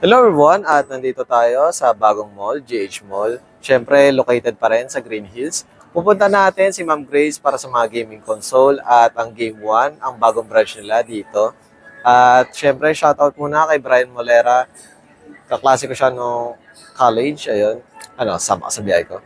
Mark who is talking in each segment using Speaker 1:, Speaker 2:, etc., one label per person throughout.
Speaker 1: Hello everyone, at nandito tayo sa bagong mall, GH Mall. Siyempre, located pa rin sa Green Hills. Pupunta natin si Ma'am Grace para sa mga gaming console at ang Game 1, ang bagong branch nila dito. At siyempre, shoutout muna kay Brian Molera. Kaklase ko siya no college, ayun. Sama ka sa biyay ko.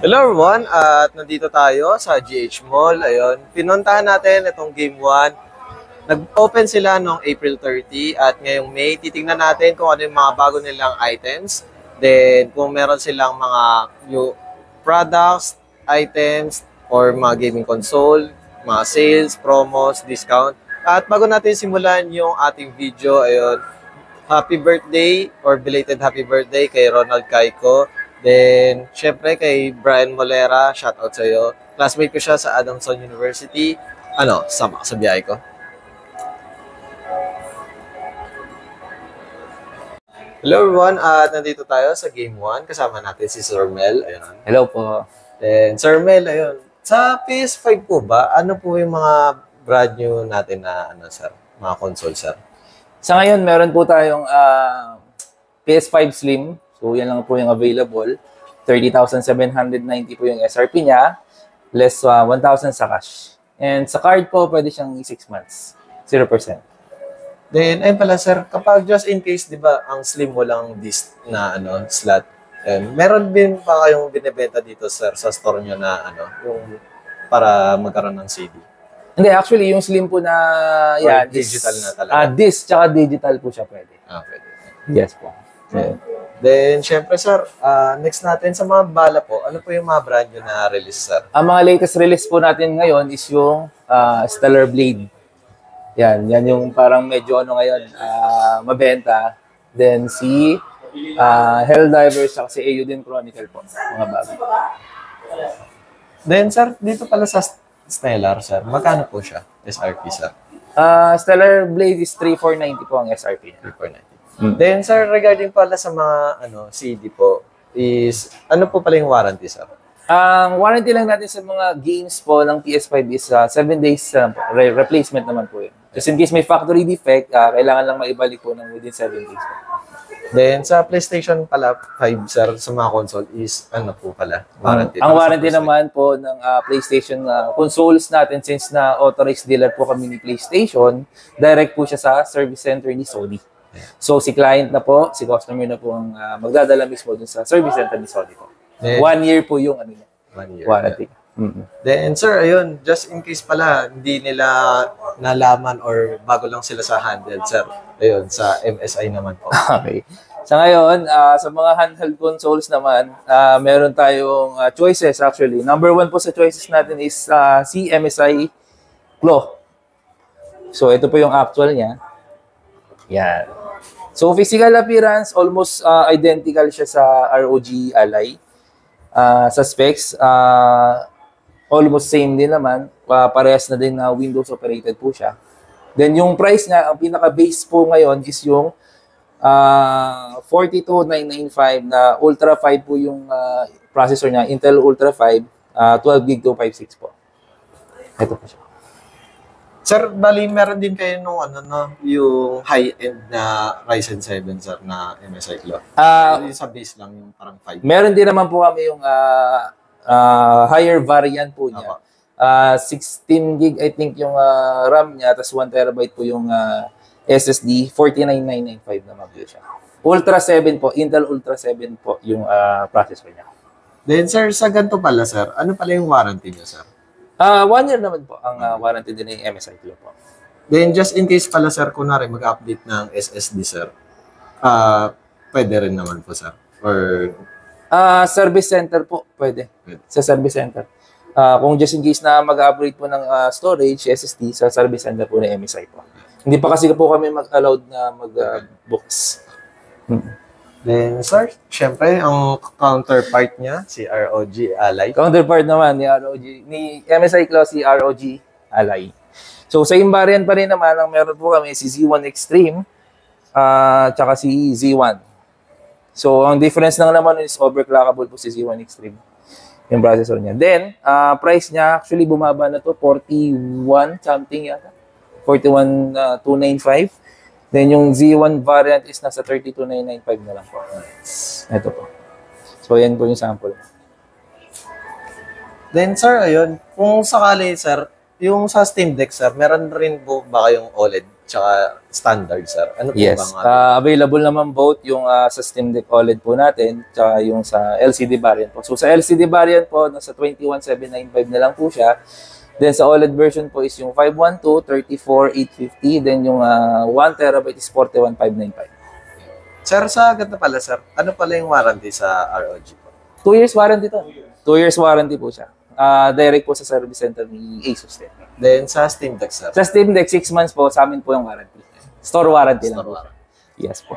Speaker 1: Hello everyone, at nandito tayo sa GH Mall. Ayun, pinuntahan natin itong Game 1. Nag-open sila noong April 30 at ngayong May, titingnan natin kung ano yung mga bago nilang items. Then, kung meron silang mga new products, items, or mga gaming console, mga sales, promos, discount. At bago natin simulan yung ating video, ayun, happy birthday or belated happy birthday kay Ronald Caico. Then, syempre kay Brian Molera, shoutout sa iyo. Classmate ko siya sa Adamson University. Sama ka sa biyahe ko. Hello everyone, at nandito tayo sa Game 1. Kasama natin si Sir Mel. Ayun.
Speaker 2: Hello po.
Speaker 1: Then, Sir Mel, ayun. Sa PS5 po ba, ano po yung mga brand new natin na sir? Mga console, sir?
Speaker 2: Sa ngayon, meron po tayong PS5 Slim. So, yan lang po yung available. 30,790 po yung SRP niya. Less 1,000 sa cash. And sa card po, pwede siyang 6 months. 0%.
Speaker 1: Then, ayun pala sir, kapag just in case, di ba, ang Slim walang disc na slot, meron din pa kayong binibenta dito sir sa store nyo na yung para magkaroon ng CD?
Speaker 2: Hindi, actually, yung Slim po na yan,
Speaker 1: digital na talaga?
Speaker 2: Disc, tsaka digital po siya pwede.
Speaker 1: Pwede.
Speaker 2: Yes po.
Speaker 1: Okay. Then, syempre sir, next natin sa mga bala po, ano po yung mga brand nyo na release sir?
Speaker 2: Ang mga latest release po natin ngayon is yung Stellar Blade. Yan yung parang medyo ngayon, mabenta. Then si Helldivers at si Eiyuden Chronicle po, mga bago.
Speaker 1: Then sir, dito pala sa Stellar sir, magkano po siya, SRP sir?
Speaker 2: Stellar Blade is 3,490 po ang SRP.
Speaker 1: 3,490. Then sir, regarding pala sa mga CD po, is ano po pala yung warranty sir?
Speaker 2: Ang warranty lang natin sa mga games po ng PS5 is 7 days replacement naman po yun. Just in case may factory defect, kailangan lang maibalik po ng within 7 days po.
Speaker 1: Then sa PlayStation pala 5 sir, sa mga console is ano po pala? Warranty?
Speaker 2: Ang warranty naman po ng PlayStation consoles natin, since na authorized dealer po kami ni PlayStation, direct po siya sa service center ni Sony. So, si client na po, si customer na po ang magdadala mismo dun sa service center ni Sony po.
Speaker 1: Then,
Speaker 2: 1 year po yung
Speaker 1: 1 year
Speaker 2: warranty.
Speaker 1: Then, sir, ayun, just in case pala, hindi nila nalaman or bago lang sila sa handheld, sir. Ayun, sa MSI naman po.
Speaker 2: Okay. Sa ngayon, sa mga handheld consoles naman, meron tayong choices actually. Number 1 po sa choices natin is si MSI Claw. So, ito po yung actual niya. Yan. So, physical appearance, almost identical siya sa ROG Ally. Sa specs, almost same din naman. Parehas na din na Windows operated po siya. Then, yung price niya, ang pinaka-base po ngayon is yung 42,995 na Ultra 5 po yung processor niya. Intel Ultra 5, 12GB 256 po. Ito po siya.
Speaker 1: Sir, bali, meron din kayo nung yung high-end na Ryzen 7, sir, na MSI Claw. Yung sa base lang, yung parang 5.
Speaker 2: Meron din naman po kami yung higher variant po niya. 16GB, I think, yung RAM niya, tapos 1TB po yung SSD, 49,995 naman po siya. Ultra 7 po, Intel Ultra 7 po yung processor niya.
Speaker 1: Then, sir, sa ganito pala, sir, ano pala yung warranty niya, sir?
Speaker 2: 1 year naman po ang warranty din ng MSI Claw po.
Speaker 1: Then, just in case pala, sir, kunwari mag-update ng SSD, sir, pwede rin naman po, sir? Or
Speaker 2: Service center po, pwede. Sa service center. Kung just in case na mag-upgrade po ng storage, SSD, sa service center po ng MSI po. Hindi pa kasi po kami mag-allowed na mag-books.
Speaker 1: Then, sir, syempre, ang counterpart niya, si ROG Ally.
Speaker 2: Counterpart naman ni ROG, ni MSI Claw si ROG Ally. So, same variant pa rin naman, ang meron po kami si Z1 Extreme, tsaka si Z1. So, ang difference lang naman is overclockable po si Z1 Extreme, yung processor niya. Then, price niya, actually bumaba na to, 41 something yata. 41,295. Then, yung Z1 variant is nasa 32,995 na lang po. Ito po. So, yan po yung sample.
Speaker 1: Then, sir, ayun, kung sakali, sir, yung sa Steam Deck, sir, meron rin po ba kayong OLED tsaka standard, sir? Ano po
Speaker 2: Yes.
Speaker 1: ba
Speaker 2: Available naman both yung sa Steam Deck OLED po natin tsaka yung sa LCD variant po. So, sa LCD variant po, nasa 21,795 na lang po siya. Then, sa OLED version po is yung 512, 34,850. Then, yung 1TB is 41,595.
Speaker 1: Sir, sa ganda pala, sir, ano pala yung warranty sa ROG po?
Speaker 2: 2 years warranty to. 2 years warranty po siya. Direct po sa service center ni Asus din.
Speaker 1: Then, sa Steam Deck, sir?
Speaker 2: Sa Steam Deck, 6 months po, sa amin po yung warranty. Store warranty lang po. Yes po.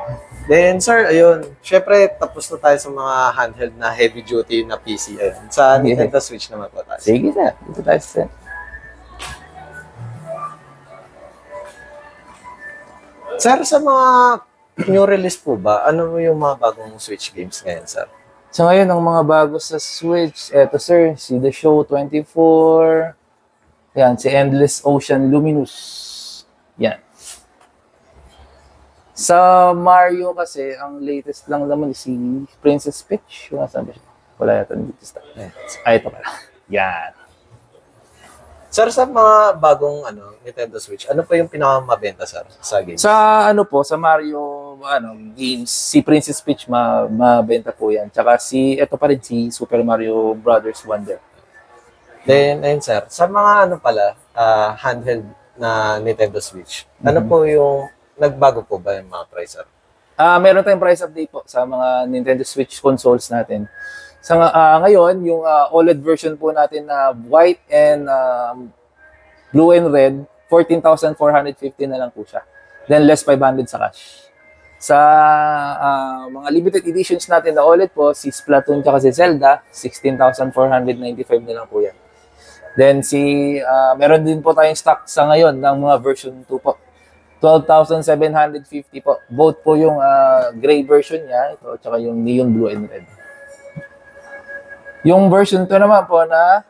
Speaker 1: Then, sir, ayun, syempre, tapos na tayo sa mga handheld na heavy-duty na PC. Ayun. Sa Nintendo Switch naman po tayo.
Speaker 2: Sige sir, dito tayo sa
Speaker 1: Sir, sa mga new release po ba, ano yung mga bagong Switch games ngayon, sir?
Speaker 2: So ngayon, ang mga bago sa Switch, eto sir, si The Show 24, yan, si Endless Ocean Luminous, yan. Sa Mario kasi, ang latest lang naman si Princess Peach. Yung saan ba siya? Wala yata dito sa ito pala. Yan.
Speaker 1: Sir, sa mga bagong Nintendo Switch, ano pa yung pinakamabenta, sir, sa games?
Speaker 2: Sa sa Mario games, si Princess Peach mabenta po yan. Tsaka ito pa rin si Super Mario Brothers Wonder.
Speaker 1: Then, ayun, sir, sa mga handheld na Nintendo Switch, ano po yung nagbago po ba yung mga price, sir?
Speaker 2: Meron tayong price update po sa mga Nintendo Switch consoles natin. Sa ngayon, yung OLED version po natin na white and blue and red, 14,450 na lang po siya. Then less 500 sa cash. Sa mga limited editions natin na OLED po, si Splatoon at si Zelda, 16,495 na lang po yan. Then meron din po tayong stock sa ngayon ng mga version 2 po. 12,750 po. Both po yung gray version niya, ito, at yung neon blue and red. Yung version 2 naman po na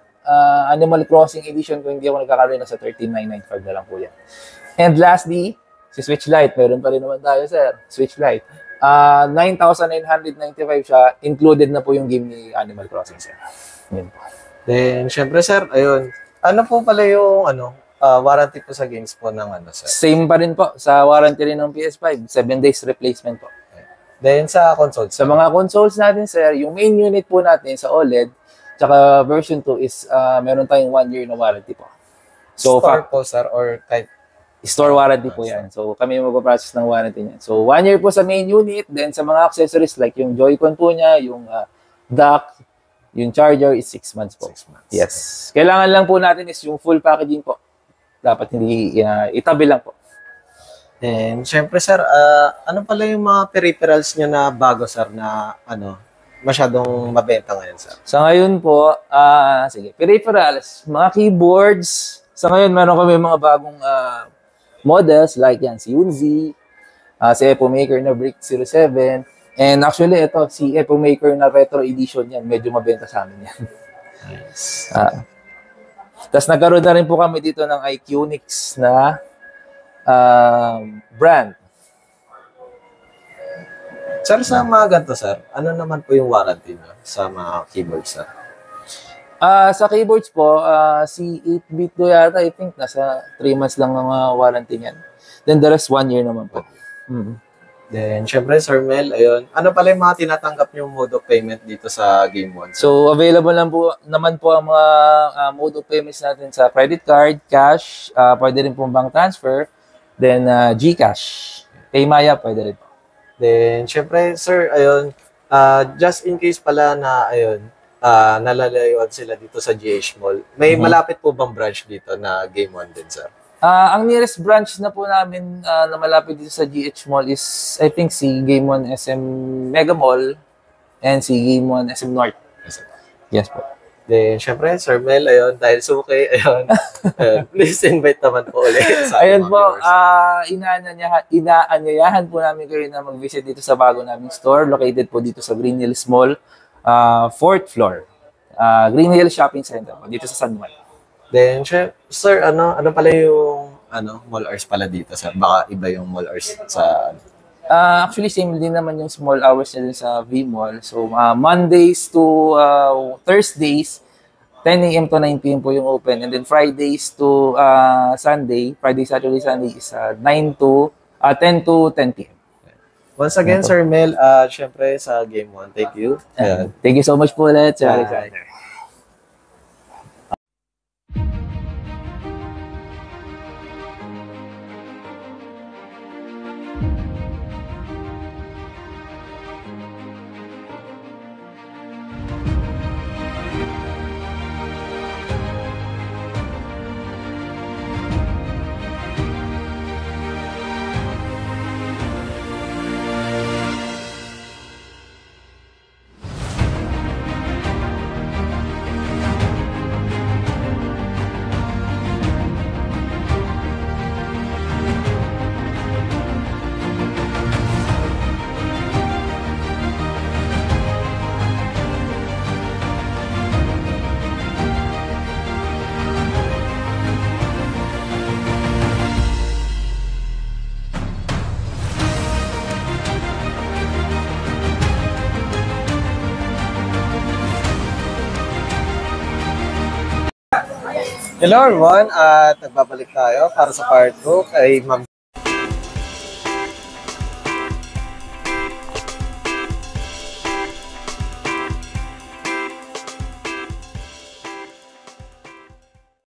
Speaker 2: Animal Crossing Edition, kung hindi ako nagkakalala, nasa 13,995 na lang po yan. And lastly, si Switch Lite, meron pa rin naman tayo, sir. Switch Lite. 9,995 siya, included na po yung game ni Animal Crossing, sir. Yun po.
Speaker 1: Then, syempre, sir, ayun, ano po pala yung warranty po sa games po ng sir?
Speaker 2: Same pa rin po, sa warranty rin ng PS5, 7 days replacement po.
Speaker 1: Then, sa consoles?
Speaker 2: Sa mga consoles natin, sir, yung main unit po natin sa OLED, tsaka version 2 is meron tayong 1 year na warranty po. So,
Speaker 1: store po, sir, or kahit
Speaker 2: store warranty po yan. So, kami yung mag-process ng warranty niya. So, 1 year po sa main unit, then sa mga accessories like yung Joy-Con po niya, yung dock, yung charger is 6 months po.
Speaker 1: 6 months.
Speaker 2: Yes. Kailangan lang po natin is yung full packaging po. Dapat hindi itabi lang po.
Speaker 1: And syempre, sir, ano pala yung mga peripherals niya na bago, sir, na masyadong mabenta ngayon, sir?
Speaker 2: Sa ngayon po, sige, peripherals, mga keyboards. Sa ngayon, meron kami mga bagong models like yan, si Unzi, si Epo Maker na Brick 07, and actually, ito, si Epo Maker na Retro Edition yan, medyo mabenta sa amin yan.
Speaker 1: Nice.
Speaker 2: Tapos nagkaroon na rin po kami dito ng iQnix na brand.
Speaker 1: Sir, sa mga ganito, sir, ano naman po yung warranty niyo sa mga keyboards, sir?
Speaker 2: Sa keyboards po, si 8-bit do yata, I think, nasa 3 months lang ang warranty niyan. Then the rest, 1 year naman po.
Speaker 1: Then, syempre, Sir Mel, ayun, ano pala yung mga tinatanggap yung mode of payment dito sa Game One?
Speaker 2: So, available lang po naman po ang mga mode of payments natin sa credit card, cash, pwede rin po bank transfer, then GCash. Paymaya, pwede rin po.
Speaker 1: Then, syempre, sir, ayun, just in case pala na, ayun, nalalayuan sila dito sa GH Mall, may malapit po bang branch dito na Game One din, sir?
Speaker 2: Ang nearest branch na po namin na malapit dito sa GH Mall is, I think, si Game One SM Mega Mall and si Game One SM North. Yes po.
Speaker 1: Then, syempre, Sir Mel, ayun, dahil suki, ayun, please invite naman po ulit sa ating
Speaker 2: Ayun
Speaker 1: mga
Speaker 2: po,
Speaker 1: viewers.
Speaker 2: inaanyayahan po namin kayo na mag-visit dito sa bago naming store, located po dito sa Green Hills Mall, 4th floor. Green Hills Shopping Center po, dito sa San Juan.
Speaker 1: Then, sir, ano pala yung mall hours pala dito, sir? Baka iba yung mall hours sa
Speaker 2: Actually, same din naman yung small hours na din sa V-Mall. So, Mondays to Thursdays, 10 a.m. to 9 p.m. po yung open. And then Fridays to Sunday, Friday, Saturday, Sunday is 10 to 10 p.m.
Speaker 1: Once again, Sir Mel, syempre sa Game 1, thank you. Ayan.
Speaker 2: Thank you so much po ulit, Sir
Speaker 1: Bye.
Speaker 2: Alexander.
Speaker 1: Hello everyone, at nagbabalik tayo para sa part 2 kay Ma'am